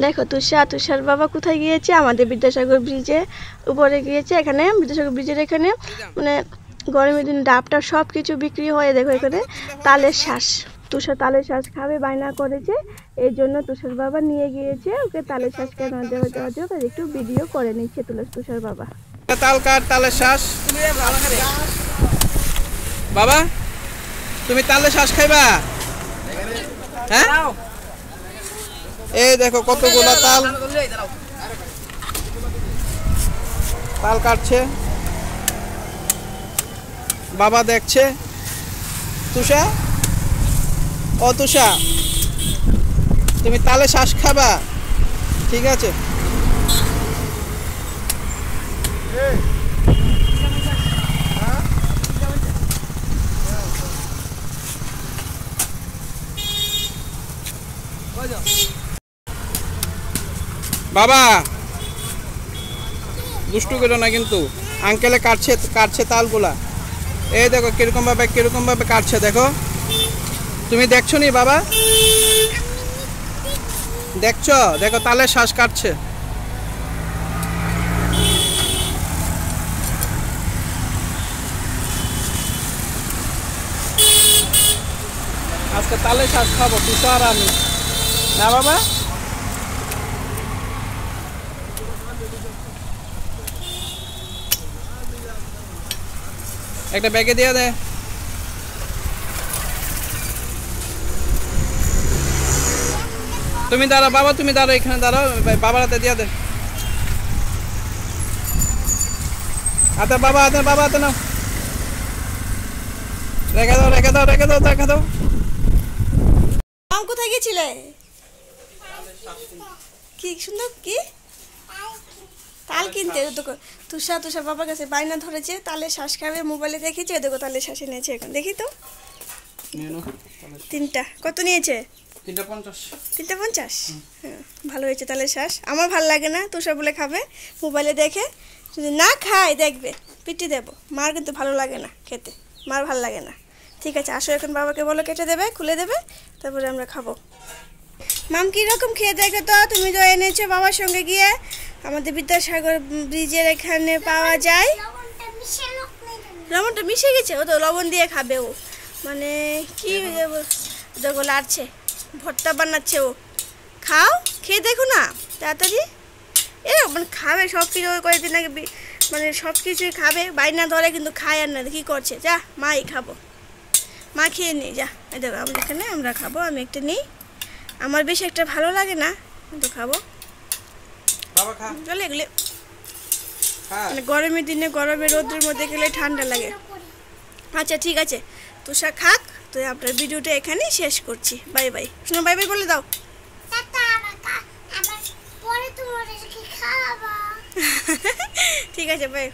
দেখো তুষার বাবা কোথায় গিয়েছে? আমাদের বিদ্যাসাগর ব্রিজে উপরে গিয়েছে। এখানে বিদ্যাসাগর ব্রিজের এখানে মানে গরমের দিন ডাবটা সব কিছু বিক্রি হয়। দেখো এখানে তালের শ্বাস, তুষার তালের শ্বাস খাবে বায়না করেছে, এই জন্য তুষার বাবা নিয়ে গিয়েছে ওকে তালের শ্বাস কেন দেওয়ার জন্য একটু ভিডিও করে নিচ্ছে তুষার বাবা। তাল কাট, তালের শ্বাস। বাবা তুমি তালের শ্বাস খাইবা? হ্যাঁ, এই দেখো কতগুলো তাল তাল কাটছে, বাবা দেখছে। তুষা, ও তুষা তুমি তালে শ্বাস খাবা? ঠিক আছে। বাবা দুষ্টু করো না কিন্তু, আঙ্কেলে কাটছে তালগুলা। এই দেখো কিরকম ভাবে কাটছে, দেখো। তুমি দেখছো নি বাবা? দেখছো? দেখো তালের শ্বাস কাটছে। আজকে তালের শ্বাস খাবো তুষার আর আমি, না বাবা? একটা ব্যাগে দিয়ে দে। তুমি দাঁড়াও বাবা, তুমি দাঁড়াও, এখানে দাঁড়াও, বাবার হাতে দিয়ে দে। হাতে বাবা, হাতে নাও। রেখে দাও। কোথায় গেছিলে? কি সুন্দর, কি তাল কিনতে? তুষার বাবার কাছে বায়না ধরেছে তালের শ্বাস খাবে, মোবাইলে দেখেছে। দেখো তালের শ্বাস এনেছে, এখন দেখি তো। 3টা কত নিয়েছে? 350। হ্যাঁ ভালো হয়েছে তালের শ্বাস। আমার ভালো লাগে না, তুষার বলে খাবে, মোবাইলে দেখে। যদি না খায় দেখবে পিটি দেবো। মার কিন্তু ভালো লাগে না খেতে, মার ভালো লাগে না। ঠিক আছে আসো, এখন বাবাকে বলো কেটে দেবে, খুলে দেবে, তারপরে আমরা খাবো। মাম কীরকম খেয়ে দেখো তো, তুমি তো এনেছো বাবার সঙ্গে গিয়ে। আমাদের বিদ্যাসাগর ব্রিজের এখানে পাওয়া যায়। লবণটা মিশে গেছে, ও তো লবণ দিয়ে খাবে। ও মানে কি দেখো লাড়ছে, ভর্তা বানাচ্ছে ও। খাও, খেয়ে দেখো না তাড়াতাড়ি। মানে খাবে সব কিছু, কয়েকদিন আগে মানে সব কিছুই খাবে, বায়না ধরে কিন্তু খায় আর না। কী করছে? যা মাই খাবো, মা খেয়ে নিই যা। দেখো আমরা এখানে আমরা খাবো, আমি একটা নিই। আমার বেশি একটা ভালো লাগে না কিন্তু খাবো। চলে এগুলো মানে গরমের দিনে, গরমের রোদ্রের মধ্যে গেলে ঠান্ডা লাগে। আচ্ছা ঠিক আছে, তুষার খাক। তো আপনার ভিডিওটা এখানেই শেষ করছি। Bye bye. শোনো, বাই বাই বলে দাও। ঠিক আছে, বাই।